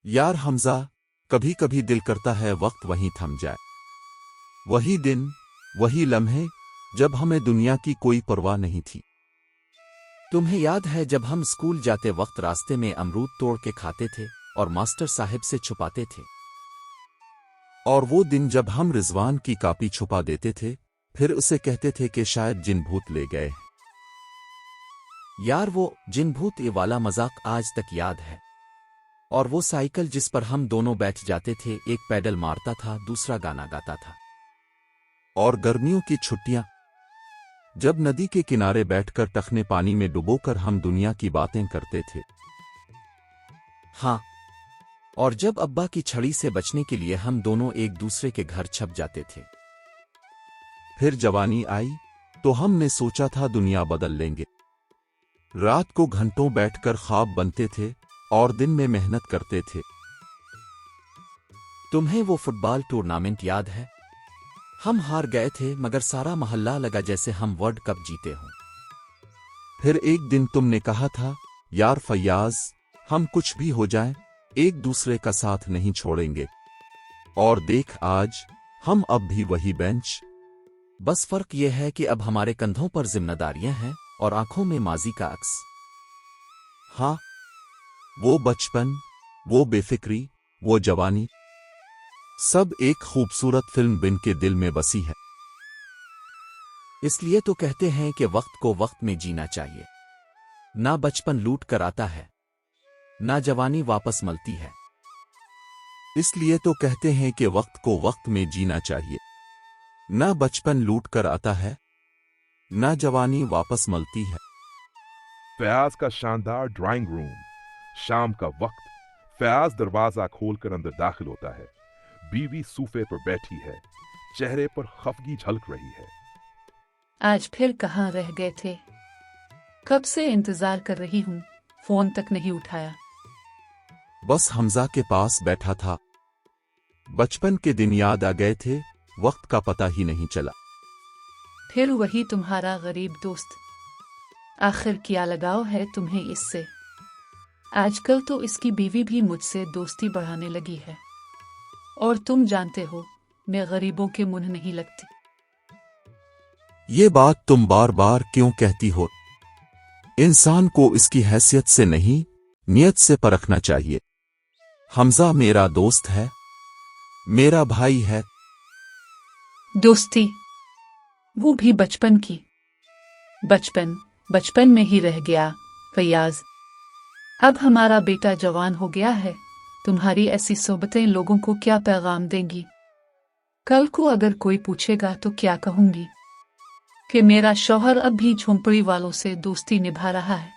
यार हमजा, कभी कभी दिल करता है वक्त वहीं थम जाए। वही दिन, वही लम्हे जब हमें दुनिया की कोई परवाह नहीं थी। तुम्हें याद है जब हम स्कूल जाते वक्त रास्ते में अमरूद तोड़ के खाते थे और मास्टर साहब से छुपाते थे? और वो दिन जब हम रिजवान की कॉपी छुपा देते थे, फिर उसे कहते थे कि शायद जिन भूत ले गए। यार वो जिन भूत ये वाला मजाक आज तक याद है। और वो साइकिल जिस पर हम दोनों बैठ जाते थे, एक पैडल मारता था, दूसरा गाना गाता था। और गर्मियों की छुट्टियां, जब नदी के किनारे बैठकर टखने पानी में डुबोकर हम दुनिया की बातें करते थे। हाँ, और जब अब्बा की छड़ी से बचने के लिए हम दोनों एक दूसरे के घर छप जाते थे। फिर जवानी आई तो हमने सोचा था दुनिया बदल लेंगे। रात को घंटों बैठकर ख्वाब बनते थे और दिन में मेहनत करते थे। तुम्हें वो फुटबॉल टूर्नामेंट याद है? हम हार गए थे मगर सारा मोहल्ला लगा जैसे हम वर्ल्ड कप जीते हों। फिर एक दिन तुमने कहा था, यार फैयाज, हम कुछ भी हो जाए एक दूसरे का साथ नहीं छोड़ेंगे। और देख आज, हम अब भी वही बेंच। बस फर्क यह है कि अब हमारे कंधों पर जिम्मेदारियां हैं और आंखों में माजी का अक्स। हाँ, वो बचपन, वो बेफिक्री, वो जवानी, सब एक खूबसूरत फिल्म बिन के दिल में बसी है। इसलिए तो कहते हैं कि वक्त को वक्त में जीना चाहिए। ना बचपन लूट कर आता है, ना जवानी वापस मिलती है। इसलिए तो कहते हैं कि वक्त को वक्त में जीना चाहिए। ना बचपन लूट कर आता है, ना जवानी वापस मिलती है। फयाज का शानदार ड्राइंग रूम। शाम का वक्त, फयाज दरवाजा खोलकर अंदर दाखिल होता है। बीवी सूफे पर बैठी है, चेहरे पर खफगी झलक रही है। आज फिर कहाँ रह गए थे? कब से इंतजार कर रही हूँ, फोन तक नहीं उठाया। बस हमजा के पास बैठा था। बचपन के दिन याद आ गए थे, वक्त का पता ही नहीं चला। फिर वही तुम्हारा गरीब दोस्त। आखिर क्या लगाव है तुम्हें इससे? आजकल तो इसकी बीवी भी मुझसे दोस्ती बढ़ाने लगी है। और तुम जानते हो, मैं गरीबों के मुंह नहीं लगती। ये बात तुम बार बार क्यों कहती हो? इंसान को इसकी हैसियत से नहीं, नियत से परखना चाहिए। हमजा मेरा दोस्त है, मेरा भाई है। दोस्ती, वो भी बचपन की। बचपन में ही रह गया फैयाज। अब हमारा बेटा जवान हो गया है, तुम्हारी ऐसी सोबतें लोगों को क्या पैगाम देंगी? कल को अगर कोई पूछेगा तो क्या कहूंगी? कि मेरा शौहर अब भी झोंपड़ी वालों से दोस्ती निभा रहा है।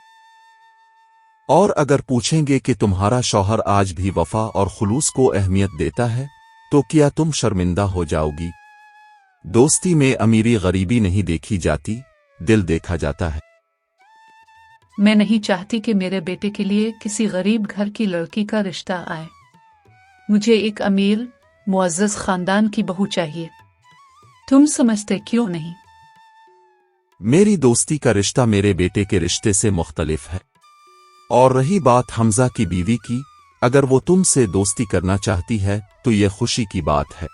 और अगर पूछेंगे कि तुम्हारा शौहर आज भी वफा और खुलूस को अहमियत देता है, तो क्या तुम शर्मिंदा हो जाओगी? दोस्ती में अमीरी गरीबी नहीं देखी जाती, दिल देखा जाता है। मैं नहीं चाहती कि मेरे बेटे के लिए किसी गरीब घर की लड़की का रिश्ता आए। मुझे एक अमीर, मुअज़्ज़ज़ खानदान की बहू चाहिए। तुम समझते क्यों नहीं? मेरी दोस्ती का रिश्ता मेरे बेटे के रिश्ते से मुख्तलिफ है। और रही बात हमजा की बीवी की, अगर वो तुमसे दोस्ती करना चाहती है तो ये खुशी की बात है।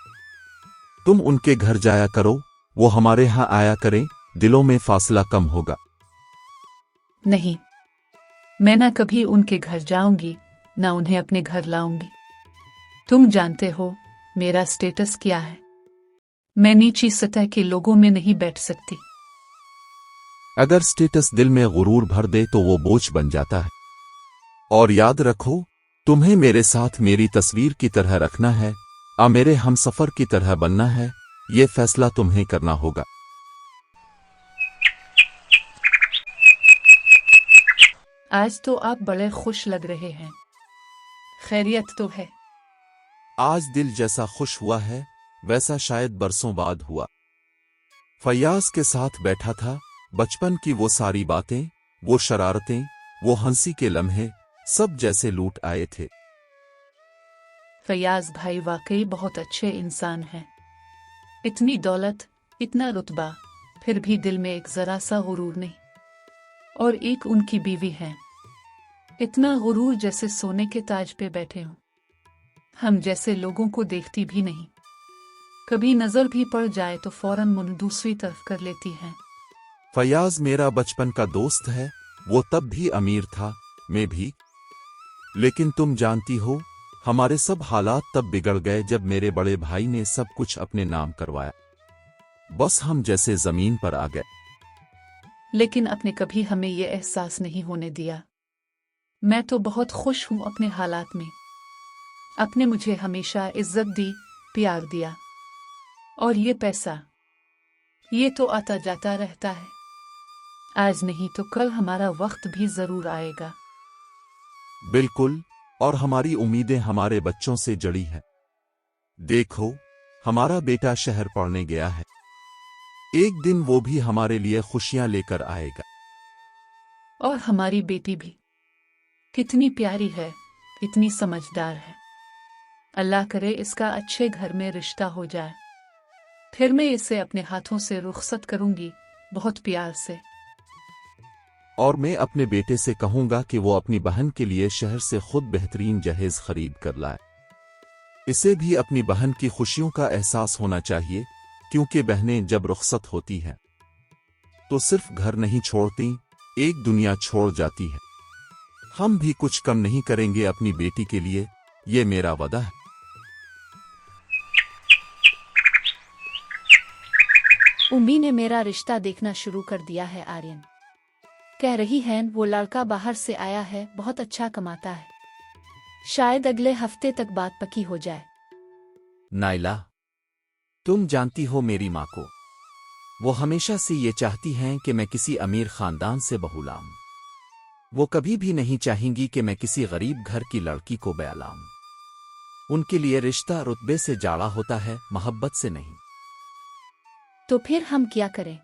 तुम उनके घर जाया करो, वो हमारे यहाँ आया करें, दिलों में फासला कम होगा। नहीं, मैं ना कभी उनके घर जाऊंगी, ना उन्हें अपने घर लाऊंगी। तुम जानते हो मेरा स्टेटस क्या है। मैं नीची सतह के लोगों में नहीं बैठ सकती। अगर स्टेटस दिल में गुरूर भर दे तो वो बोझ बन जाता है। और याद रखो, तुम्हें मेरे साथ मेरी तस्वीर की तरह रखना है, मेरे हमसफर की तरह बनना है। ये फैसला तुम्हें करना होगा। आज तो आप बड़े खुश लग रहे हैं। खैरियत तो है? आज दिल जैसा खुश हुआ है, वैसा शायद बरसों बाद हुआ। फैयाज के साथ बैठा था, बचपन की वो सारी बातें, वो शरारतें, वो हंसी के लम्हे, सब जैसे लूट आए थे। फैयाज भाई वाकई बहुत अच्छे इंसान हैं। इतनी दौलत, इतना रुतबा, फिर भी दिल में एक जरा सा गुरूर नहीं। और एक उनकी बीवी है, इतना गुरूर जैसे सोने के ताज पे बैठे हों। हम जैसे लोगों को देखती भी नहीं। कभी नजर भी पड़ जाए तो फौरन मुंह दूसरी तरफ कर लेती है। फयाज मेरा बचपन का दोस्त है, वो तब भी अमीर था, मैं भी। लेकिन तुम जानती हो, हमारे सब हालात तब बिगड़ गए जब मेरे बड़े भाई ने सब कुछ अपने नाम करवाया। बस हम जैसे जमीन पर आ गए। लेकिन आपने कभी हमें ये एहसास नहीं होने दिया। मैं तो बहुत खुश हूं अपने हालात में। आपने मुझे हमेशा इज्जत दी, प्यार दिया। और ये पैसा, ये तो आता जाता रहता है। आज नहीं तो कल हमारा वक्त भी जरूर आएगा। बिल्कुल, और हमारी उम्मीदें हमारे बच्चों से जड़ी हैं। देखो, हमारा बेटा शहर पढ़ने गया है। एक दिन वो भी हमारे लिए खुशियां लेकर आएगा। और हमारी बेटी भी कितनी प्यारी है, कितनी समझदार है। अल्लाह करे इसका अच्छे घर में रिश्ता हो जाए। फिर मैं इसे अपने हाथों से रुखसत करूंगी, बहुत प्यार से। और मैं अपने बेटे से कहूंगा कि वो अपनी बहन के लिए शहर से खुद बेहतरीन जहेज खरीद कर लाए। इसे भी अपनी बहन की खुशियों का एहसास होना चाहिए, क्योंकि बहनें जब रुखसत होती हैं तो सिर्फ घर नहीं छोड़ती, एक दुनिया छोड़ जाती है। हम भी कुछ कम नहीं करेंगे अपनी बेटी के लिए, ये मेरा वादा है। उम्मी ने मेरा रिश्ता देखना शुरू कर दिया है आर्यन। कह रही है वो लड़का बाहर से आया है, बहुत अच्छा कमाता है। शायद अगले हफ्ते तक बात पक्की हो जाए। नाइला, तुम जानती हो मेरी माँ को, वो हमेशा से ये चाहती हैं कि मैं किसी अमीर खानदान से बहू लाऊं। वो कभी भी नहीं चाहेंगी कि मैं किसी गरीब घर की लड़की को ब्याह लाऊं। उनके लिए रिश्ता रुतबे से जाड़ा होता है, मोहब्बत से नहीं। तो फिर हम क्या करें?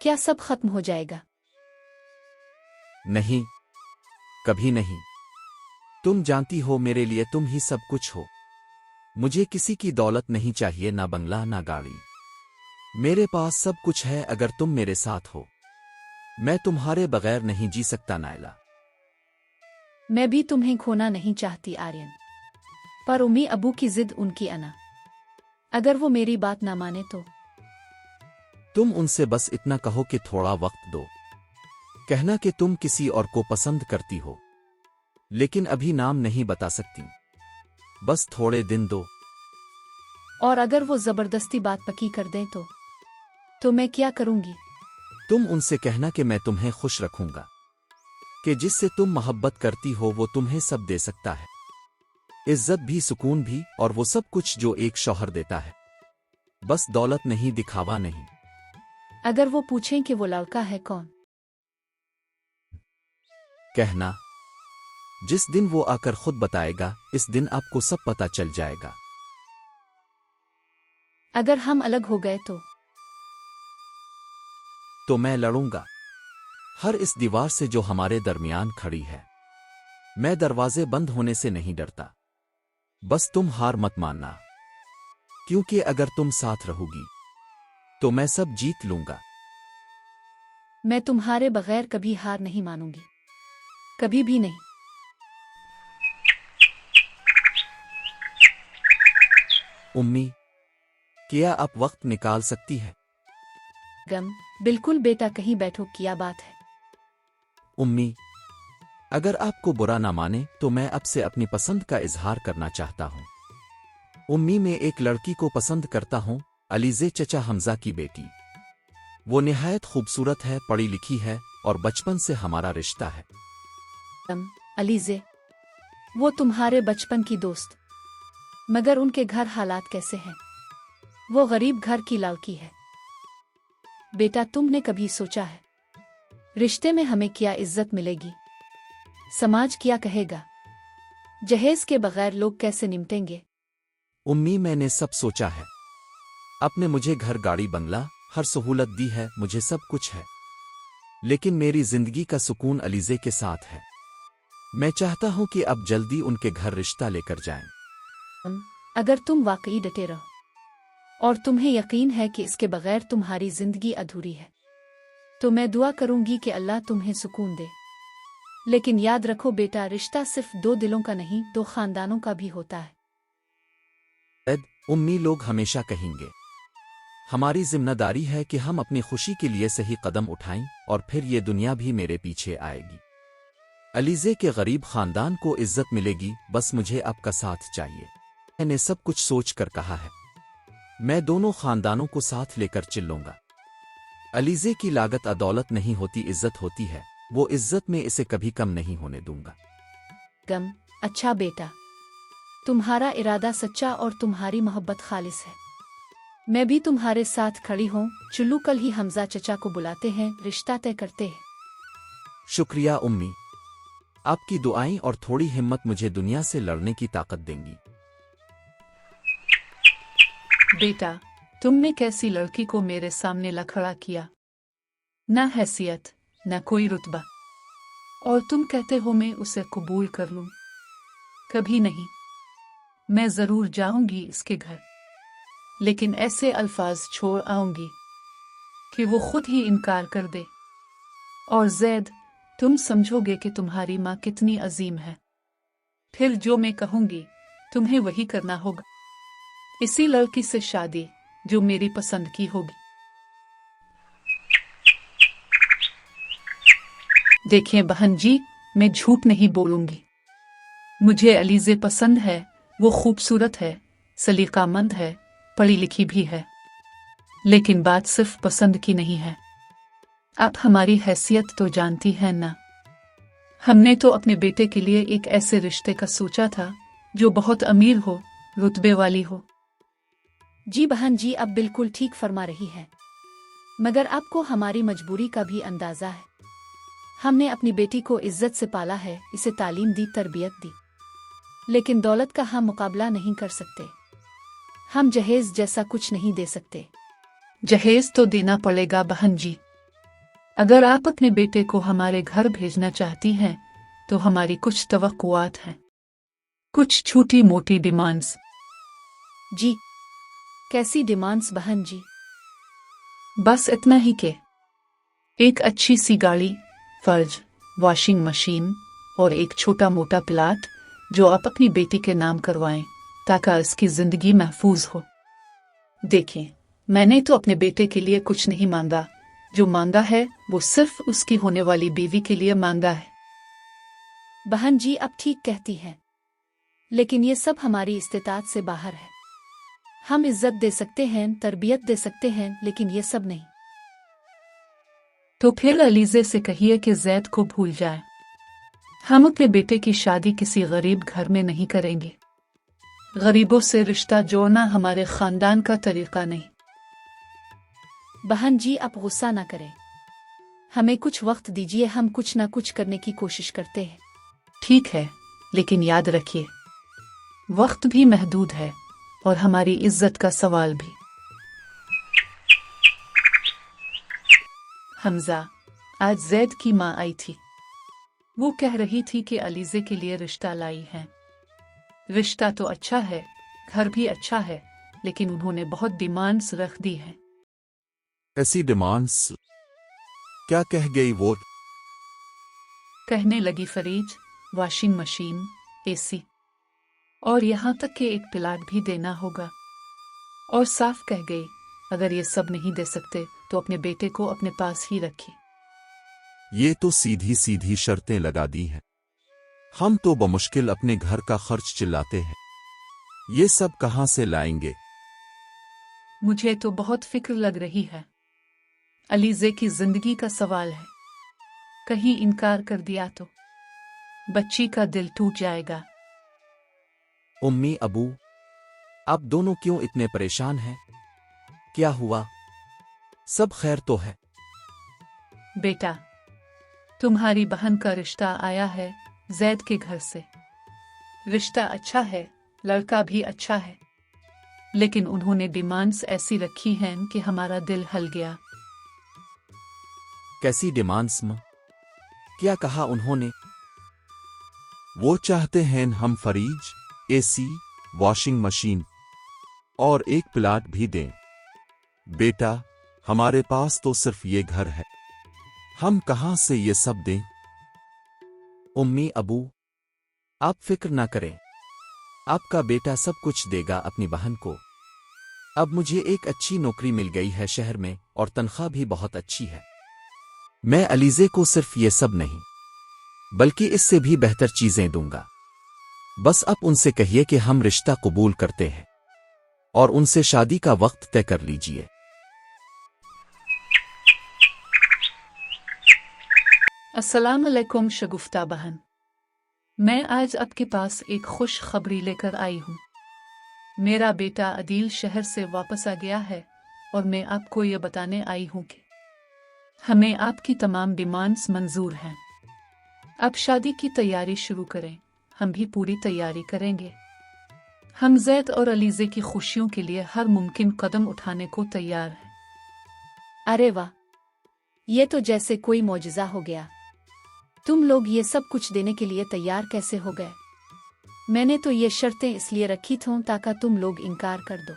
क्या सब खत्म हो जाएगा? नहीं, कभी नहीं। तुम जानती हो मेरे लिए तुम ही सब कुछ हो। मुझे किसी की दौलत नहीं चाहिए, ना बंगला ना गाड़ी। मेरे पास सब कुछ है अगर तुम मेरे साथ हो। मैं तुम्हारे बगैर नहीं जी सकता नाइला। मैं भी तुम्हें खोना नहीं चाहती आर्यन, पर उम्मी अबू की जिद उनकी अना। अगर वो मेरी बात ना माने तो? तुम उनसे बस इतना कहो कि थोड़ा वक्त दो। कहना कि तुम किसी और को पसंद करती हो, लेकिन अभी नाम नहीं बता सकती। बस थोड़े दिन दो। और अगर वो जबरदस्ती बात पक्की कर दें तो मैं क्या करूंगी? तुम उनसे कहना कि मैं तुम्हें खुश रखूंगा, कि जिससे तुम मोहब्बत करती हो वो तुम्हें सब दे सकता है। इज्जत भी, सुकून भी, और वो सब कुछ जो एक शौहर देता है। बस दौलत नहीं, दिखावा नहीं। अगर वो पूछें कि वो लड़का है कौन? कहना, जिस दिन वो आकर खुद बताएगा, इस दिन आपको सब पता चल जाएगा। अगर हम अलग हो गए तो मैं लड़ूंगा हर इस दीवार से जो हमारे दरमियान खड़ी है। मैं दरवाजे बंद होने से नहीं डरता। बस तुम हार मत मानना, क्योंकि अगर तुम साथ रहोगी तो मैं सब जीत लूंगा। मैं तुम्हारे बगैर कभी हार नहीं मानूंगी, कभी भी नहीं। उम्मी, क्या आप वक्त निकाल सकती है? गम, बिल्कुल बेटा, कहीं बैठो, क्या बात है? उम्मी, अगर आपको बुरा ना माने तो मैं आपसे अपनी पसंद का इजहार करना चाहता हूं। उम्मी, मैं एक लड़की को पसंद करता हूं, अलीज़े चचा हमजा की बेटी। वो निहायत खूबसूरत है, पढ़ी लिखी है, और बचपन से हमारा रिश्ता है। अलीज़े, वो तुम्हारे बचपन की दोस्त, मगर उनके घर हालात कैसे हैं? वो गरीब घर की लड़की है। बेटा, तुमने कभी सोचा है रिश्ते में हमें क्या इज्जत मिलेगी? समाज क्या कहेगा? जहेज के बगैर लोग कैसे निपटेंगे? उम्मी, मैंने सब सोचा है। आपने मुझे घर, गाड़ी, बंगला, हर सहूलत दी है, मुझे सब कुछ है। लेकिन मेरी जिंदगी का सुकून अलीज़े के साथ है। मैं चाहता हूं कि अब जल्दी उनके घर रिश्ता लेकर जाएं। अगर तुम वाकई डटे रहो और तुम्हें यकीन है कि इसके बगैर तुम्हारी जिंदगी अधूरी है, तो मैं दुआ करूंगी कि अल्लाह तुम्हें सुकून दे। लेकिन याद रखो बेटा, रिश्ता सिर्फ दो दिलों का नहीं, दो खानदानों का भी होता है। उम्मी लोग हमेशा कहेंगे। हमारी जिम्मेदारी है कि हम अपनी खुशी के लिए सही कदम उठाएं और फिर ये दुनिया भी मेरे पीछे आएगी। अलीज़े के गरीब खानदान को इज्जत मिलेगी, बस मुझे आपका साथ चाहिए। मैंने सब कुछ सोच कर कहा है। मैं दोनों खानदानों को साथ लेकर चिल्लूंगा। अलीज़े की लागत अदौलत नहीं होती, इज्जत होती है। वो इज्जत में इसे कभी कम नहीं होने दूंगा। गम, अच्छा बेटा, तुम्हारा इरादा सच्चा और तुम्हारी मोहब्बत खालिस है। मैं भी तुम्हारे साथ खड़ी हूँ। चुल्लू, कल ही हमजा चचा को बुलाते हैं, रिश्ता तय करते हैं। शुक्रिया उम्मी, आपकी दुआएं और थोड़ी हिम्मत मुझे दुनिया से लड़ने की ताकत देंगी। बेटा, तुमने कैसी लड़की को मेरे सामने ला खड़ा किया? ना हैसियत, ना कोई रुतबा, और तुम कहते हो मैं उसे कबूल कर लूं? कभी नहीं। मैं जरूर जाऊंगी इसके घर, लेकिन ऐसे अल्फाज छोड़ आऊंगी कि वो खुद ही इनकार कर दे। और जैद, तुम समझोगे कि तुम्हारी माँ कितनी अजीम है। फिर जो मैं कहूंगी तुम्हें वही करना होगा। इसी लड़की से शादी जो मेरी पसंद की होगी। देखिए बहन जी, मैं झूठ नहीं बोलूंगी। मुझे अलीज़े पसंद है। वो खूबसूरत है, सलीकामंद है, पढ़ी लिखी भी है। लेकिन बात सिर्फ पसंद की नहीं है। आप हमारी हैसियत तो जानती हैं ना। हमने तो अपने बेटे के लिए एक ऐसे रिश्ते का सोचा था जो बहुत अमीर हो, रुतबे वाली हो। जी बहन जी, अब बिल्कुल ठीक फरमा रही है, मगर आपको हमारी मजबूरी का भी अंदाजा है। हमने अपनी बेटी को इज्जत से पाला है, इसे तालीम दी, तरबियत दी, लेकिन दौलत का हम मुकाबला नहीं कर सकते। हम जहेज जैसा कुछ नहीं दे सकते। जहेज तो देना पड़ेगा बहन जी। अगर आप अपने बेटे को हमारे घर भेजना चाहती हैं तो हमारी कुछ तवक्कुआत हैं, कुछ छोटी मोटी डिमांड्स। जी, कैसी डिमांड्स बहन जी? बस इतना ही कि एक अच्छी सी गाड़ी, फर्ज, वॉशिंग मशीन और एक छोटा मोटा प्लाट जो आप अपनी बेटी के नाम करवाएं ताकि उसकी जिंदगी महफूज हो। देखें, मैंने तो अपने बेटे के लिए कुछ नहीं मांगा। जो मांगा है वो सिर्फ उसकी होने वाली बीवी के लिए मांगा है। बहन जी, अब ठीक कहती हैं, लेकिन ये सब हमारी इस्तेताअत से बाहर है। हम इज्जत दे सकते हैं, तरबियत दे सकते हैं, लेकिन ये सब नहीं। तो फिर अलीज़े से कहिए कि जैद को भूल जाए। हम अपने बेटे की शादी किसी गरीब घर में नहीं करेंगे। गरीबों से रिश्ता जोड़ना हमारे खानदान का तरीका नहीं। बहन जी, आप गुस्सा ना करें। हमें कुछ वक्त दीजिए, हम कुछ ना कुछ करने की कोशिश करते हैं। ठीक है, लेकिन याद रखिए वक्त भी महदूद है और हमारी इज्जत का सवाल भी। हमजा, आज जैद की माँ आई थी। वो कह रही थी कि अलीज़े के लिए रिश्ता लाई है। रिश्ता तो अच्छा है, घर भी अच्छा है, लेकिन उन्होंने बहुत डिमांड्स रख दी हैं। ऐसी डिमांड्स क्या कह गई वो? कहने लगी फ्रिज, वॉशिंग मशीन, एसी और यहाँ तक कि एक प्लाट भी देना होगा। और साफ कह गई, अगर ये सब नहीं दे सकते तो अपने बेटे को अपने पास ही रखिए। ये तो सीधी सीधी शर्तें लगा दी हैं। हम तो बमुश्किल अपने घर का खर्च चिल्लाते हैं, ये सब कहाँ से लाएंगे? मुझे तो बहुत फिक्र लग रही है। अलीज़े की जिंदगी का सवाल है। कहीं इनकार कर दिया तो बच्ची का दिल टूट जाएगा। उम्मी, अबू, आप दोनों क्यों इतने परेशान हैं? क्या हुआ? सब खैर तो है? बेटा, तुम्हारी बहन का रिश्ता आया है जैद के घर से। रिश्ता अच्छा है, लड़का भी अच्छा है, लेकिन उन्होंने डिमांड्स ऐसी रखी हैं कि हमारा दिल हल गया। कैसी डिमांड्स मां? क्या कहा उन्होंने? वो चाहते हैं हम फ्रिज, एसी, वॉशिंग मशीन और एक प्लाट भी दें। बेटा, हमारे पास तो सिर्फ ये घर है, हम कहां से ये सब दें? उम्मी, अबू, आप फिक्र ना करें। آپ کا بیٹا سب کچھ دے گا اپنی بہن کو۔ اب مجھے ایک اچھی نوکری مل گئی ہے شہر میں اور تنخواہ بھی بہت اچھی ہے۔ میں علیزے کو صرف یہ سب نہیں بلکہ اس سے بھی بہتر چیزیں دوں گا۔ بس اب ان سے کہیے کہ ہم رشتہ قبول کرتے ہیں اور ان سے شادی کا وقت طے کر لیجئے۔ السلام علیکم شگفتہ بہن، میں آج آپ کے پاس ایک خوش خبری لے کر آئی ہوں۔ میرا بیٹا عدیل شہر سے واپس آ گیا ہے اور میں آپ کو یہ بتانے آئی ہوں کہ ہمیں آپ کی تمام ڈیمانڈز منظور ہیں۔ اب شادی کی تیاری شروع کریں، ہم بھی پوری تیاری کریں گے۔ ہم زید اور علیزے کی خوشیوں کے لیے ہر ممکن قدم اٹھانے کو تیار ہیں۔ ارے واہ، یہ تو جیسے کوئی معجزہ ہو گیا۔ تم لوگ یہ سب کچھ دینے کے لیے تیار کیسے ہو گئے؟ میں نے تو یہ شرطیں اس لیے رکھی تھیں تاکہ تم لوگ انکار کر دو،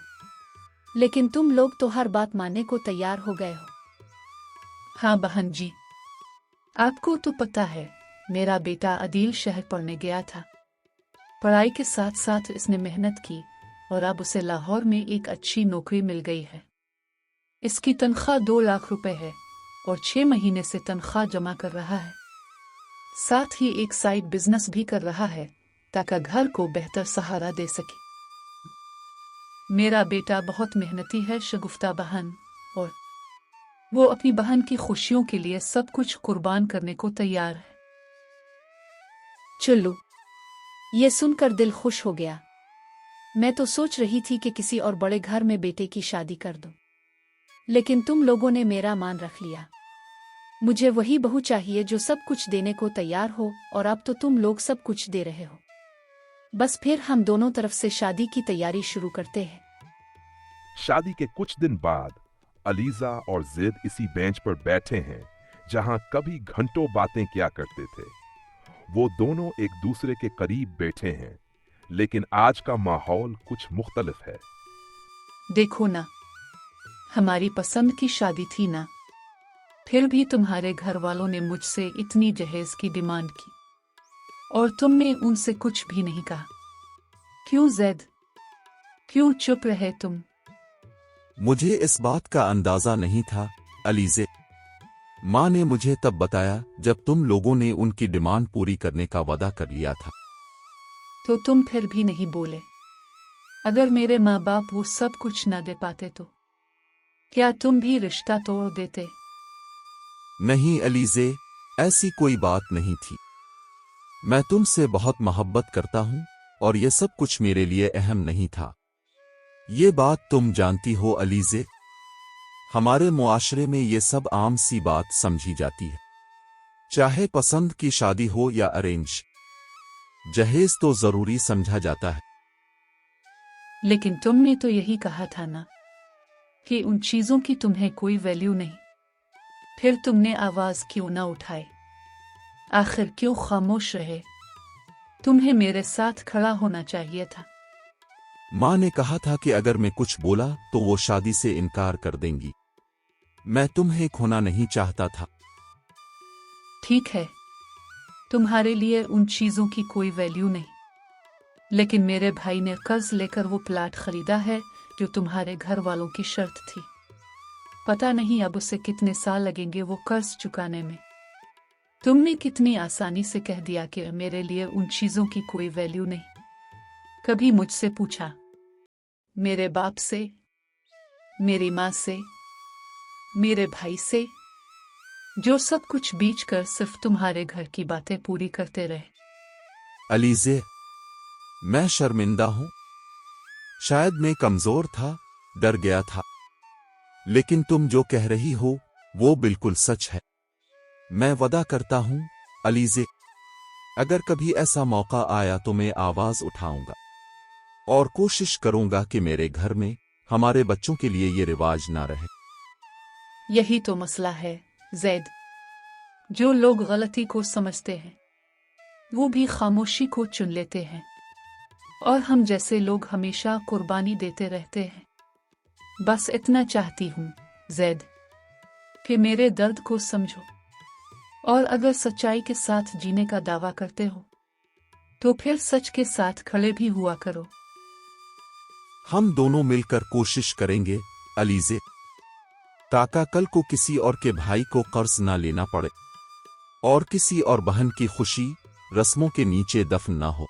لیکن تم لوگ تو ہر بات ماننے کو تیار ہو گئے ہو۔ ہاں بہن جی، آپ کو تو پتہ ہے میرا بیٹا عدیل شہر پڑھنے گیا تھا۔ پڑھائی کے ساتھ ساتھ اس نے محنت کی اور اب اسے لاہور میں ایک اچھی نوکری مل گئی ہے۔ اس کی تنخواہ 2 لاکھ روپے ہے اور 6 مہینے سے تنخواہ جمع کر رہا ہے۔ ساتھ ہی ایک سائیڈ بزنس بھی کر رہا ہے تاکہ گھر کو بہتر سہارا دے سکے۔ میرا بیٹا بہت محنتی ہے شگفتہ بہن، اور وہ اپنی بہن کی خوشیوں کے لیے سب کچھ قربان کرنے کو تیار ہے۔ چلو، یہ سن کر دل خوش ہو گیا۔ میں تو سوچ رہی تھی کہ کسی اور بڑے گھر میں بیٹے کی شادی کر دوں، لیکن تم لوگوں نے میرا مان رکھ لیا۔ مجھے وہی بہو چاہیے جو سب کچھ دینے کو تیار ہو، اور اب تو تم لوگ سب کچھ دے رہے ہو۔ بس پھر ہم دونوں طرف سے شادی کی تیاری شروع کرتے ہیں۔ شادی کے کچھ دن بعد علیزہ اور زید اسی بینچ پر بیٹھے ہیں جہاں کبھی گھنٹوں باتیں کیا کرتے تھے۔ وہ دونوں ایک دوسرے کے قریب بیٹھے ہیں، لیکن آج کا ماحول کچھ مختلف ہے۔ دیکھو نا، ہماری پسند کی شادی تھی نا، پھر بھی تمہارے گھر والوں نے مجھ سے اتنی جہیز کی ڈیمانڈ کی اور تم نے ان سے کچھ بھی نہیں کہا۔ کیوں زید؟ کیوں چپ رہے تم؟ مجھے اس بات کا اندازہ نہیں تھا علیزے۔ ماں نے مجھے تب بتایا جب تم لوگوں نے ان کی ڈیمانڈ پوری کرنے کا وعدہ کر لیا تھا۔ تو تم پھر بھی نہیں بولے؟ اگر میرے ماں باپ وہ سب کچھ نہ دے پاتے تو کیا تم بھی رشتہ توڑ دیتے؟ نہیں علیزے، ایسی کوئی بات نہیں تھی۔ میں تم سے بہت محبت کرتا ہوں اور یہ سب کچھ میرے لیے اہم نہیں تھا۔ یہ بات تم جانتی ہو علیزے، ہمارے معاشرے میں یہ سب عام سی بات سمجھی جاتی ہے، چاہے پسند کی شادی ہو یا ارینج، جہیز تو ضروری سمجھا جاتا ہے۔ لیکن تم نے تو یہی کہا تھا نا کہ ان چیزوں کی تمہیں کوئی ویلیو نہیں، پھر تم نے آواز کیوں نہ اٹھائے؟ آخر کیوں خاموش رہے؟ تمہیں میرے ساتھ کھڑا ہونا چاہیے تھا۔ ماں نے کہا تھا کہ اگر میں کچھ بولا تو وہ شادی سے انکار کر دیں گی۔ میں تمہیں کھونا نہیں چاہتا تھا۔ ٹھیک ہے، تمہارے لیے ان چیزوں کی کوئی ویلیو نہیں، لیکن میرے بھائی نے قرض لے کر وہ پلاٹ خریدا ہے جو تمہارے گھر والوں کی شرط تھی۔ پتہ نہیں اب اسے کتنے سال لگیں گے وہ قرض چکانے میں۔ تم نے کتنی آسانی سے کہہ دیا کہ میرے لیے ان چیزوں کی کوئی ویلیو نہیں۔ کبھی مجھ سے پوچھا؟ میرے باپ سے، میری ماں سے، میرے بھائی سے، جو سب کچھ بیچ کر صرف تمہارے گھر کی باتیں پوری کرتے رہے۔ علیزے، میں شرمندہ ہوں۔ شاید میں کمزور تھا، ڈر گیا تھا، لیکن تم جو کہہ رہی ہو وہ بالکل سچ ہے۔ میں وعدہ کرتا ہوں علیزے، اگر کبھی ایسا موقع آیا تو میں آواز اٹھاؤں گا اور کوشش کروں گا کہ میرے گھر میں ہمارے بچوں کے لیے یہ رواج نہ رہے۔ یہی تو مسئلہ ہے زید، جو لوگ غلطی کو سمجھتے ہیں وہ بھی خاموشی کو چن لیتے ہیں، اور ہم جیسے لوگ ہمیشہ قربانی دیتے رہتے ہیں۔ بس اتنا چاہتی ہوں زید کہ میرے درد کو سمجھو، اور اگر سچائی کے ساتھ جینے کا دعویٰ کرتے ہو तो फिर सच के साथ खड़े भी हुआ करो। हम दोनों मिलकर कोशिश करेंगे अलीज़े, ताकि कल को किसी और के भाई को कर्ज ना लेना पड़े और किसी और बहन की खुशी रस्मों के नीचे दफन ना हो।